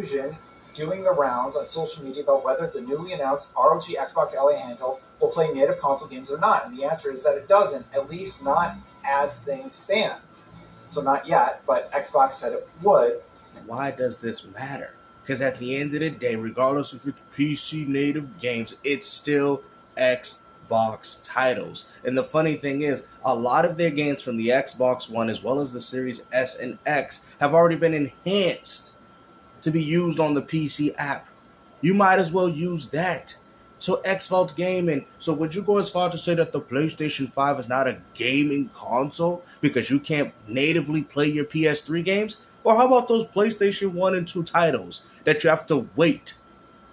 confusion doing the rounds on social media about whether the newly announced ROG Xbox Ally handheld will play native console games or not. And the answer is that it doesn't, at least not as things stand. So not yet, but Xbox said it would. Why does this matter? Because at the end of the day, regardless if it's PC native games, it's still Xbox titles. And the funny thing is, a lot of their games from the Xbox One as well as the Series S and X have already been enhanced to be used on the PC app. You might as well use that. So Xvault Gaming, so would you go as far to say that the PlayStation 5 is not a gaming console because you can't natively play your PS3 games? Or how about those PlayStation 1 and 2 titles that you have to wait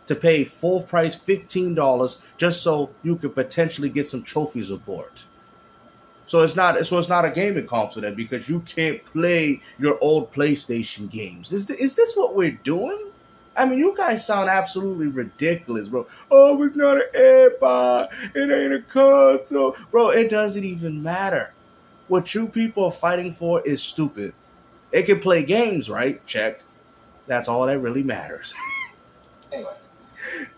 to pay full price $15 just so you could potentially get some trophies aboard? So it's not a gaming console then because you can't play your old PlayStation games. Is this what we're doing? I mean, you guys sound absolutely ridiculous, bro. Oh, it's not an AirPod. It ain't a console. Bro, it doesn't even matter. What you people are fighting for is stupid. It can play games, right? Check. That's all that really matters. Anyway,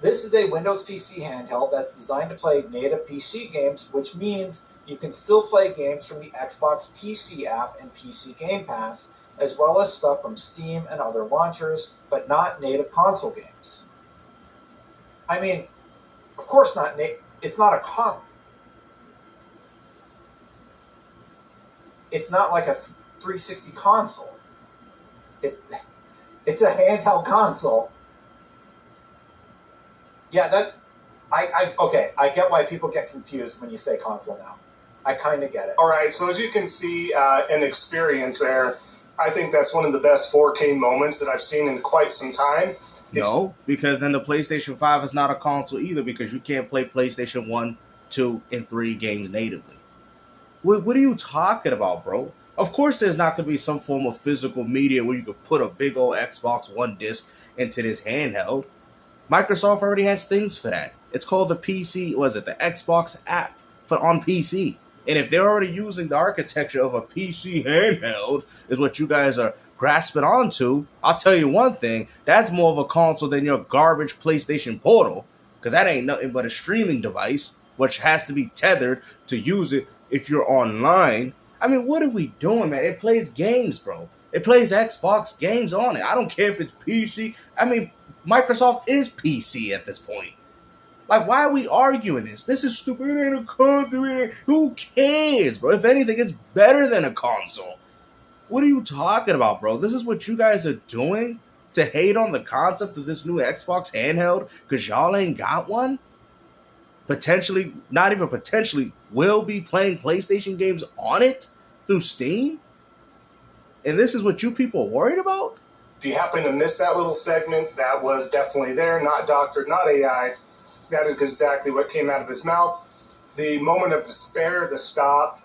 this is a Windows PC handheld that's designed to play native PC games, which means you can still play games from the Xbox PC app and PC Game Pass, as well as stuff from Steam and other launchers, but not native console games. I mean, of course not. It's not a It's not like a 360 console. It's a handheld console. Yeah, okay. I get why people get confused when you say console now. I kind of get it. All right, so as you can see and experience there, I think that's one of the best 4K moments that I've seen in quite some time. No, because then the PlayStation 5 is not a console either because you can't play PlayStation 1, 2, and 3 games natively. What are you talking about, bro? Of course there's not going to be some form of physical media where you could put a big old Xbox One disc into this handheld. Microsoft already has things for that. It's called the the Xbox app on PC. And if they're already using the architecture of a PC handheld is what you guys are grasping onto, I'll tell you one thing, that's more of a console than your garbage PlayStation Portal, because that ain't nothing but a streaming device, which has to be tethered to use it if you're online. I mean, what are we doing, man? It plays games, bro. It plays Xbox games on it. I don't care if it's PC. I mean, Microsoft is PC at this point. Like, why are we arguing this? This is stupid. It ain't a console. Who cares, bro? If anything, it's better than a console. What are you talking about, bro? This is what you guys are doing to hate on the concept of this new Xbox handheld because y'all ain't got one? Potentially, not even potentially, will be playing PlayStation games on it through Steam? And this is what you people are worried about? If you happen to miss that little segment, that was definitely there, not doctored, not AI. That is exactly what came out of his mouth. The moment of despair, the stop,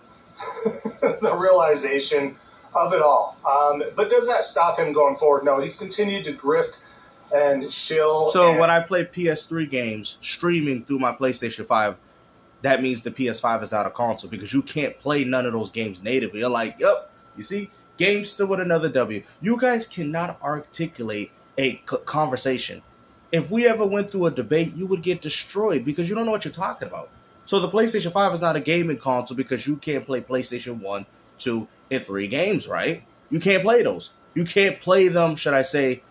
the realization of it all. But does that stop him going forward? No, he's continued to grift and shill. So when I play PS3 games streaming through my PlayStation 5, that means the PS5 is not a console because you can't play none of those games natively. You're like, yep, you see, games still with another W. You guys cannot articulate a conversation. If we ever went through a debate, you would get destroyed because you don't know what you're talking about. So the PlayStation 5 is not a gaming console because you can't play PlayStation 1, 2, and 3 games, right? You can't play those. You can't play them, should I say,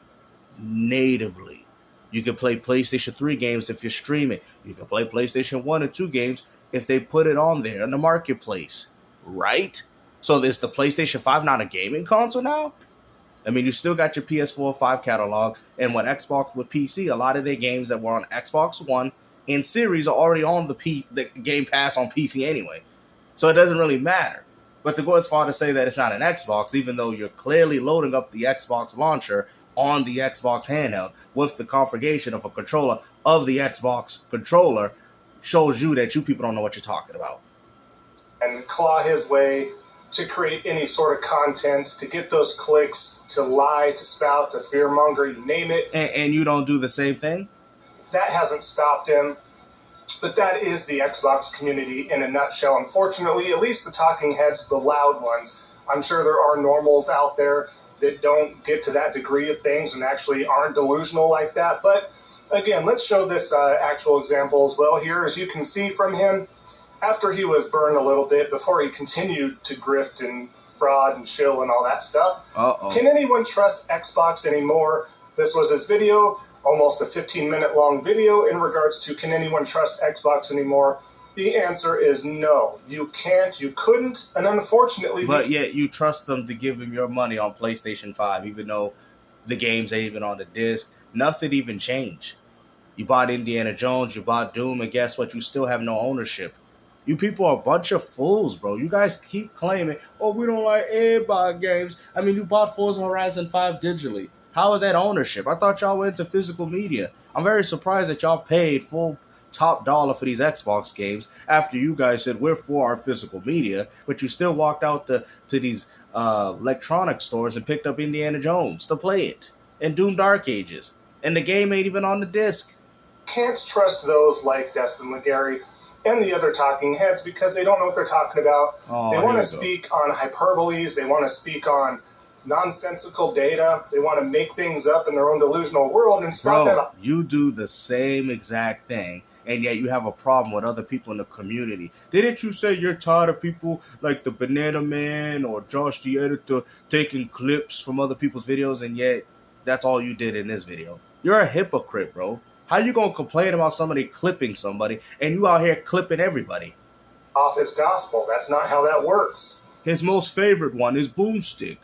natively. You can play PlayStation 3 games if you're streaming. You can play PlayStation 1 and 2 games if they put it on there in the marketplace, right? So is the PlayStation 5 not a gaming console now? I mean, you still got your PS4 5 catalog, and when Xbox with PC, a lot of their games that were on Xbox One and Series are already on the Game Pass on PC anyway. So it doesn't really matter. But to go as far to say that it's not an Xbox, even though you're clearly loading up the Xbox launcher on the Xbox handheld with the configuration of a controller of the Xbox controller, shows you that you people don't know what you're talking about. And claw his way to create any sort of content, to get those clicks, to lie, to spout, to fearmonger, you name it. And you don't do the same thing? That hasn't stopped him. But that is the Xbox community in a nutshell. Unfortunately, at least the talking heads, the loud ones. I'm sure there are normals out there that don't get to that degree of things and actually aren't delusional like that. But again, let's show this actual example as well here. As you can see from him, after he was burned a little bit, before he continued to grift and fraud and shill and all that stuff. Can anyone trust Xbox anymore? This was his video, almost a 15-minute long video in regards to can anyone trust Xbox anymore? The answer is no. You can't, you couldn't, and unfortunately... But yet you trust them to give them your money on PlayStation 5, even though the games ain't even on the disc. Nothing even changed. You bought Indiana Jones, you bought Doom, and guess what? You still have no ownership. You people are a bunch of fools, bro. You guys keep claiming, oh, we don't like Xbox games. I mean, you bought Forza Horizon 5 digitally. How is that ownership? I thought y'all went into physical media. I'm very surprised that y'all paid full top dollar for these Xbox games after you guys said we're for our physical media, but you still walked out to these electronic stores and picked up Indiana Jones to play it and Doom Dark Ages. And the game ain't even on the disc. Can't trust those like Destin Legary and the other talking heads because they don't know what they're talking about. They want to speak on hyperboles. They want to speak on nonsensical data. They want to make things up in their own delusional world and stop that. You do the same exact thing, and yet you have a problem with other people in the community. Didn't you say you're tired of people like the Banana Man or Josh the Editor taking clips from other people's videos, and yet that's all you did in this video? You're a hypocrite, bro. How you gonna complain about somebody clipping somebody, and you out here clipping everybody? Off his gospel. That's not how that works. His most favorite one is Boomstick.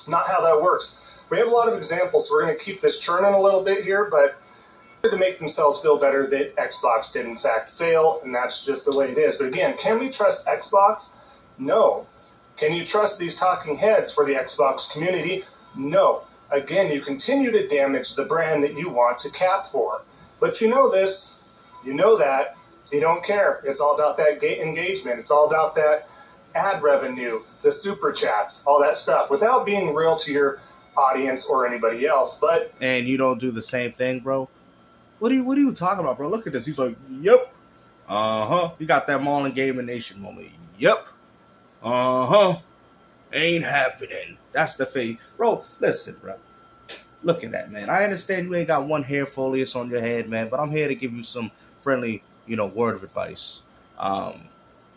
Not how that works. We have a lot of examples, so we're going to keep this churning a little bit here, but to make themselves feel better that Xbox did in fact fail, and that's just the way it is. But again, can we trust Xbox? No. Can you trust these talking heads for the Xbox community? No. Again, you continue to damage the brand that you want to cap for. But you know this, you know that, you don't care. It's all about that engagement. It's all about that ad revenue, the super chats, all that stuff, without being real to your audience or anybody else. But and you don't do the same thing, bro. What are you talking about, bro? Look at this. He's like, yep, You got that Marlon Gaming Nation moment. Yep, ain't happening. That's the face, bro. Listen, bro. Look at that, man. I understand you ain't got one hair folius on your head, man, but I'm here to give you some friendly, word of advice.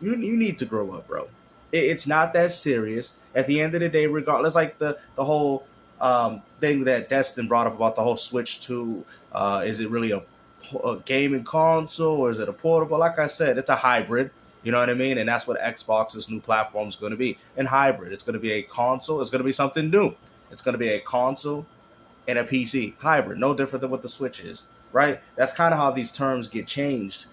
You need to grow up, bro. It's not that serious. At the end of the day, regardless, like the whole thing that Destin brought up about the whole Switch 2, is it really a gaming console or is it a portable? Like I said, it's a hybrid. You know what I mean? And that's what Xbox's new platform is going to be. And hybrid. It's going to be a console. It's going to be something new. It's going to be a console and a PC. Hybrid. No different than what the Switch is, right? That's kind of how these terms get changed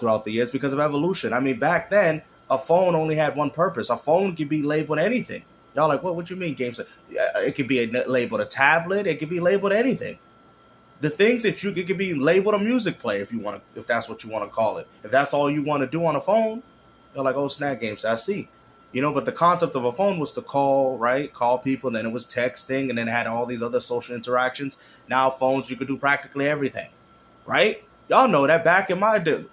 throughout the years because of evolution. I mean, back then, a phone only had one purpose. A phone could be labeled anything. Y'all like, what you mean, games? It could be labeled a tablet. It could be labeled anything. The things that it could be labeled a music player if that's what you want to call it. If that's all you want to do on a phone, you're like, oh, Snack Games, I see. But the concept of a phone was to call, right? Call people, and then it was texting, and then it had all these other social interactions. Now phones, you could do practically everything, right? Y'all know that back in my day,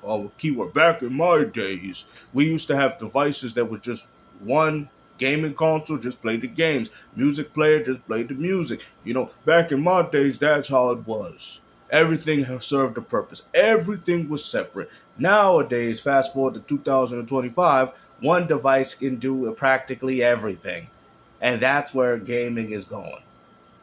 back in my days, we used to have devices that was just one gaming console, just played the games. Music player, just played the music. Back in my days, that's how it was. Everything served a purpose. Everything was separate. Nowadays, fast forward to 2025, one device can do practically everything. And that's where gaming is going.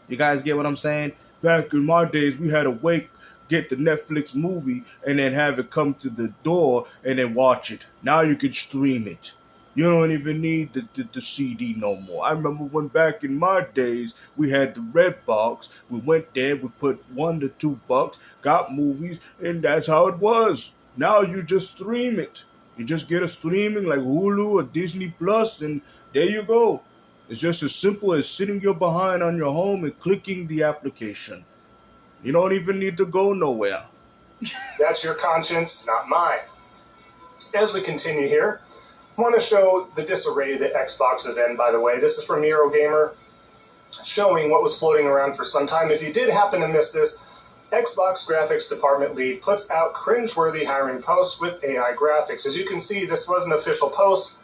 You guys get what I'm saying? Back in my days, we had to get the Netflix movie and then have it come to the door and then watch it. Now you can stream it. You don't even need the CD no more. I remember when back in my days, we had the red box. We went there, we put $1 to $2, got movies, and that's how it was. Now you just stream it. You just get a streaming like Hulu or Disney Plus, and there you go. It's just as simple as sitting your behind on your home and clicking the application. You don't even need to go nowhere. That's your conscience, not mine. As we continue here, I want to show the disarray that Xbox is in, by the way. This is from Eurogamer, showing what was floating around for some time. If you did happen to miss this, Xbox graphics department lead puts out cringeworthy hiring posts with AI graphics. As you can see, this was an official post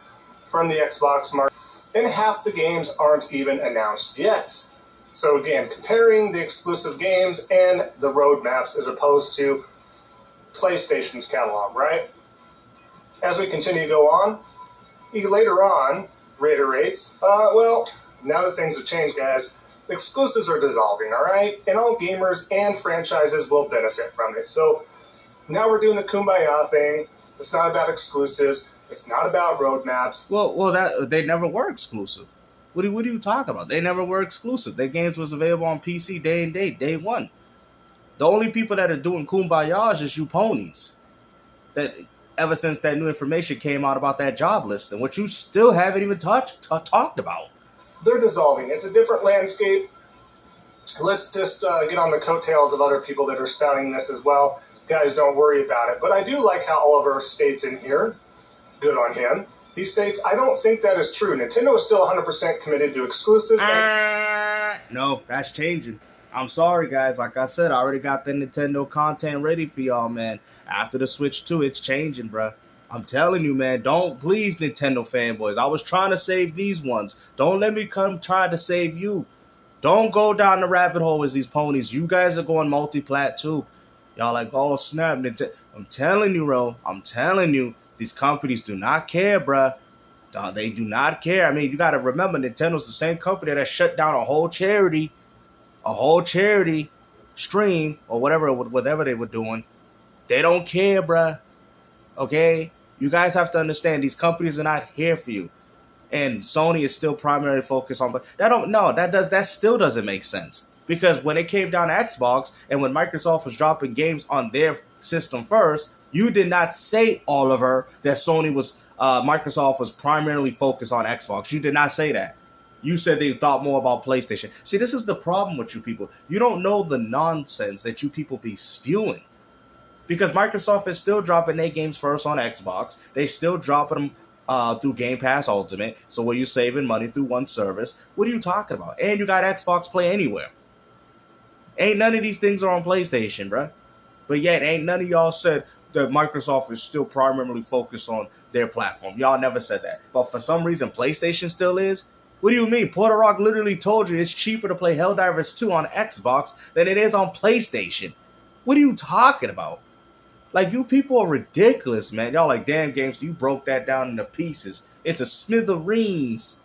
from the Xbox market. and half the games aren't even announced yet. So again, comparing the exclusive games and the roadmaps as opposed to PlayStation's catalog, right? As we continue to go on, he later on reiterates, well, now that things have changed, guys, exclusives are dissolving, all right? And all gamers and franchises will benefit from it. So now we're doing the Kumbaya thing. It's not about exclusives. It's not about roadmaps. Well, that they never were exclusive. What are you talking about? They never were exclusive. Their games was available on PC day and date, day one. The only people that are doing Kumbaya is you ponies. That ever since that new information came out about that job list, and what you still haven't even talked about. They're dissolving. It's a different landscape. Let's just get on the coattails of other people that are spouting this as well. Guys, don't worry about it. But I do like how Oliver states in here, good on him, he states, I don't think that is true. Nintendo is still 100% committed to exclusives. No, that's changing. I'm sorry, guys. Like I said, I already got the Nintendo content ready for y'all, man. After the Switch 2, it's changing, bruh. I'm telling you, man, don't please, Nintendo fanboys. I was trying to save these ones. Don't let me come try to save you. Don't go down the rabbit hole with these ponies. You guys are going multi-plat too. Y'all like, oh, snap. I'm telling you, bro. I'm telling you, these companies do not care, bruh. They do not care. I mean, you got to remember, Nintendo's the same company that shut down a whole charity stream or whatever they were doing. They don't care, bruh. Okay? You guys have to understand, these companies are not here for you. And Sony is still primarily focused on, but that still doesn't make sense. Because when it came down to Xbox and when Microsoft was dropping games on their system first, you did not say, Oliver, that Microsoft was primarily focused on Xbox. You did not say that. You said they thought more about PlayStation. See, this is the problem with you people. You don't know the nonsense that you people be spewing. Because Microsoft is still dropping their games first on Xbox. They still dropping them through Game Pass Ultimate. So where you're saving money through one service. What are you talking about? And you got Xbox Play Anywhere. Ain't none of these things are on PlayStation, bruh. But yet, ain't none of y'all said that Microsoft is still primarily focused on their platform. Y'all never said that. But for some reason, PlayStation still is. What do you mean? Porter Rock literally told you it's cheaper to play Helldivers 2 on Xbox than it is on PlayStation. What are you talking about? Like, you people are ridiculous, man. Y'all like, damn, games, you broke that down into pieces, into smithereens.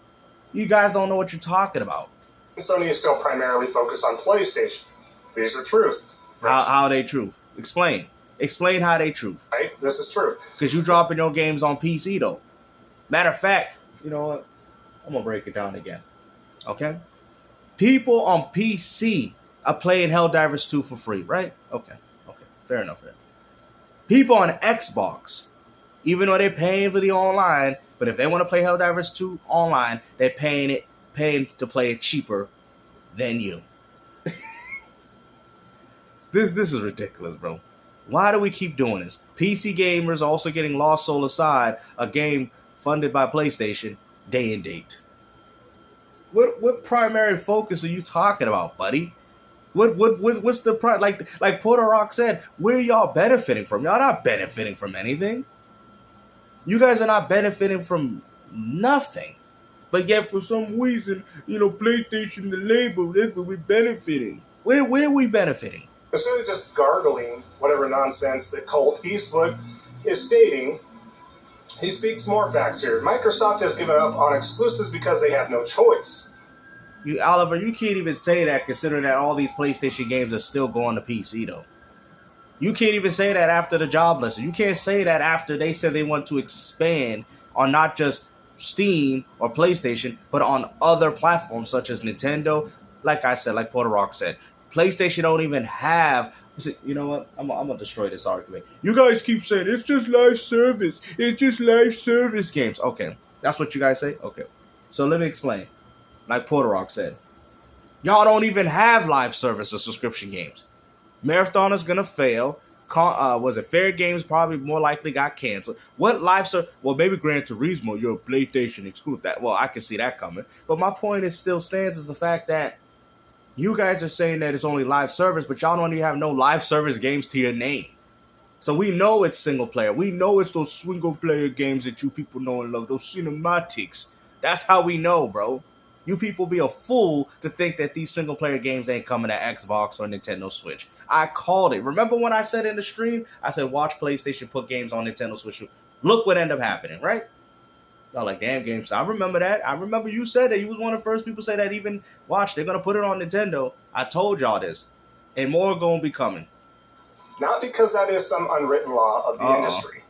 You guys don't know what you're talking about. Sony is still primarily focused on PlayStation. These are truth. Right? How they truth? Explain. Explain how they truth. Right? This is truth. Because you dropping your games on PC, though. Matter of fact, you know what? I'm going to break it down again. Okay? People on PC are playing Helldivers 2 for free, right? Okay. Fair enough. People on Xbox, even though they're paying for the online, but if they want to play Helldivers 2 online, they're paying to play it cheaper than you. This is ridiculous, bro. Why do we keep doing this? PC gamers also getting Lost Soul Aside, a game funded by PlayStation, day and date. What primary focus are you talking about, buddy? What's the like Porter Rock said? Where are y'all benefiting from? Y'all not benefiting from anything. You guys are not benefiting from nothing. But yet, for some reason, PlayStation, the label, that's what we're benefiting. Where are we benefiting? Instead of just gargling whatever nonsense that Colt Eastwood is stating, he speaks more facts here. Microsoft has given up on exclusives because they have no choice. Oliver, you can't even say that considering that all these PlayStation games are still going to PC, though. You can't even say that after the job list. You can't say that after they said they want to expand on not just Steam or PlayStation, but on other platforms such as Nintendo. Like I said, like Porter Rock said, PlayStation don't even have... You know what? I'm going to destroy this argument. You guys keep saying, it's just live service. It's just live service games. Okay. That's what you guys say? Okay. So let me explain. Like Porter Rock said, y'all don't even have live service or subscription games. Marathon is going to fail. Fair Games probably more likely got canceled. What live service? Well, maybe Gran Turismo, you're a PlayStation exclusive. That. Well, I can see that coming. But my point still stands is the fact that you guys are saying that it's only live service, but y'all don't even have no live service games to your name. So we know it's single player. We know it's those single player games that you people know and love, those cinematics. That's how we know, bro. You people be a fool to think that these single player games ain't coming to Xbox or Nintendo Switch. I called it. Remember when I said in the stream, I said watch PlayStation put games on Nintendo Switch. Look what ended up happening, right? Y'all like, damn, games. I remember that. I remember you said that. You was one of the first people to say that even, watch, they're going to put it on Nintendo. I told y'all this. And more going to be coming. Not because that is some unwritten law of the industry.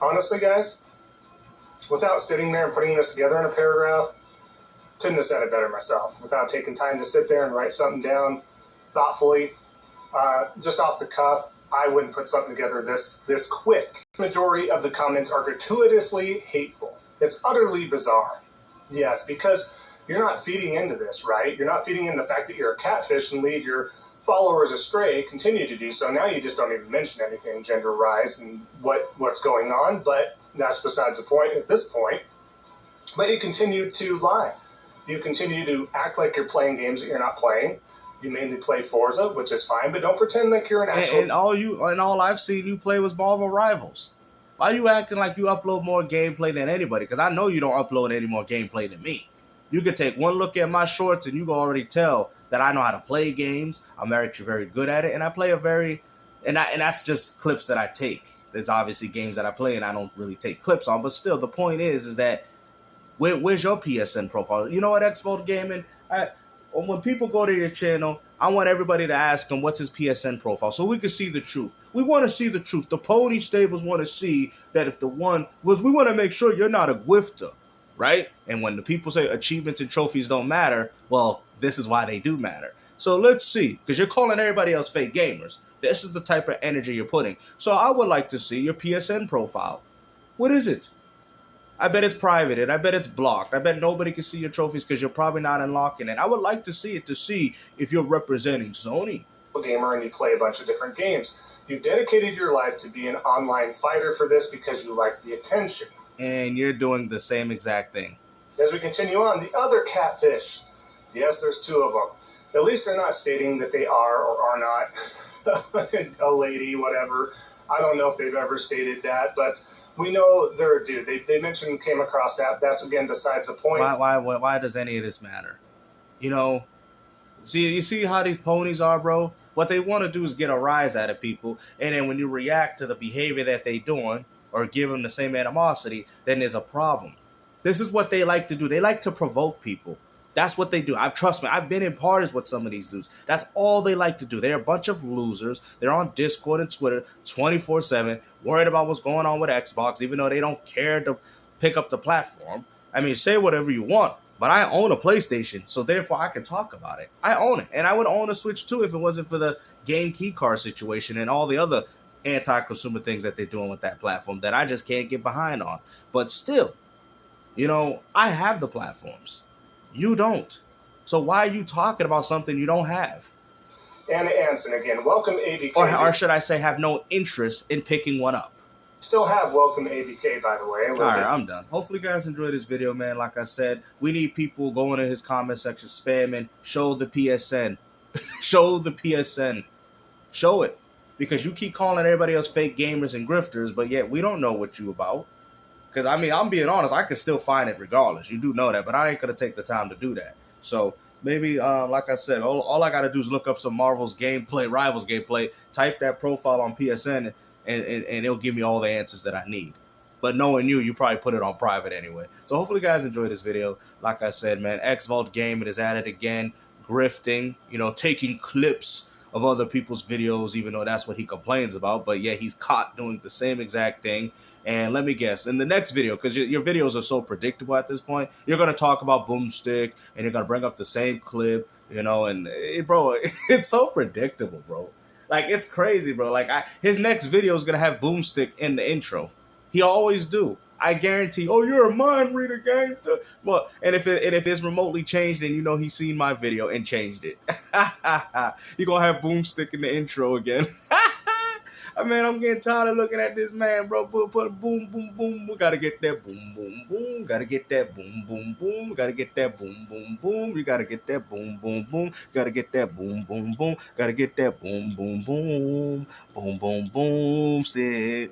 Honestly, guys, without sitting there and putting this together in a paragraph, couldn't have said it better myself. Without taking time to sit there and write something down thoughtfully, just off the cuff, I wouldn't put something together this quick. The majority of the comments are gratuitously hateful. It's utterly bizarre. Yes, because you're not feeding into this, right? You're not feeding in the fact that you're a catfish and lead your followers astray, continue to do so. Now you just don't even mention anything gender-wise and what's going on, but that's besides the point at this point. But you continue to lie. You continue to act like you're playing games that you're not playing. You mainly play Forza, which is fine, but don't pretend like you're an actual... And all I've seen you play was Marvel Rivals. Why are you acting like you upload more gameplay than anybody? Because I know you don't upload any more gameplay than me. You can take one look at my shorts and you can already tell that I know how to play games. I'm actually very good at it, and I play and that's just clips that I take. There's obviously games that I play and I don't really take clips on, but still, the point is that where's your PSN profile? You know what, Xvault Gaming? When people go to your channel, I want everybody to ask them what's his PSN profile so we can see the truth. We want to see the truth. The pony stables want to see that if we want to make sure you're not a grifter, right? And when the people say achievements and trophies don't matter, well, this is why they do matter. So let's see, because you're calling everybody else fake gamers. This is the type of energy you're putting. So I would like to see your PSN profile. What is it? I bet it's private, and I bet it's blocked. I bet nobody can see your trophies because you're probably not unlocking it. I would like to see it to see if you're representing Sony. Gamer and you play a bunch of different games. You've dedicated your life to be an online fighter for this because you like the attention. And you're doing the same exact thing. As we continue on, the other catfish. Yes, there's two of them. At least they're not stating that they are or are not a lady, whatever. I don't know if they've ever stated that, but we know they're a dude. They mentioned came across that. That's, again, besides the point. Why does any of this matter? You know, you see how these ponies are, bro? What they want to do is get a rise out of people, and then when you react to the behavior that they doing or give them the same animosity, then there's a problem. This is what they like to do. They like to provoke people. That's what they do. Trust me, I've been in parties with some of these dudes. That's all they like to do. They're a bunch of losers. They're on Discord and Twitter 24/7, worried about what's going on with Xbox, even though they don't care to pick up the platform. I mean, say whatever you want, but I own a PlayStation, so therefore I can talk about it. I own it, and I would own a Switch too if it wasn't for the game key card situation and all the other anti-consumer things that they're doing with that platform that I just can't get behind on. But still, you know, I have the platforms. You don't. So why are you talking about something you don't have? Anna Anson again. Welcome, ABK. Or should I say have no interest in picking one up? Still have welcome, ABK, by the way. All right, I'm done. Hopefully you guys enjoyed this video, man. Like I said, we need people going in his comment section, spamming, show the PSN. Show the PSN. Show it. Because you keep calling everybody else fake gamers and grifters, but yet we don't know what you about. Because, I mean, I'm being honest, I can still find it regardless. You do know that, but I ain't going to take the time to do that. So, maybe, like I said, all I got to do is look up some Rivals gameplay, type that profile on PSN, and it'll give me all the answers that I need. But knowing you probably put it on private anyway. So, hopefully you guys enjoyed this video. Like I said, man, Xvault Gaming is at it again, grifting, you know, taking clips of other people's videos, even though that's what he complains about. But yeah, he's caught doing the same exact thing. And let me guess, in the next video, because your videos are so predictable at this point, you're going to talk about Boomstick, and you're going to bring up the same clip, you know, and bro, it's so predictable, bro. Like, it's crazy, bro. Like, his next video is going to have Boomstick in the intro. He always do. I guarantee, oh, you're a mind reader, gang. Well, and if it's remotely changed, then you know he's seen my video and changed it. You're going to have Boomstick in the intro again. I mean, I'm getting tired of looking at this man, bro. Put a boom, boom, boom. We got to get that boom, boom, boom. Got to get that boom, boom, boom. Got to get that boom, boom, boom. You got to get that boom, boom, boom. Got to get that boom, boom, boom. Got to get that boom, boom, boom. Boom, boom, boom, stick.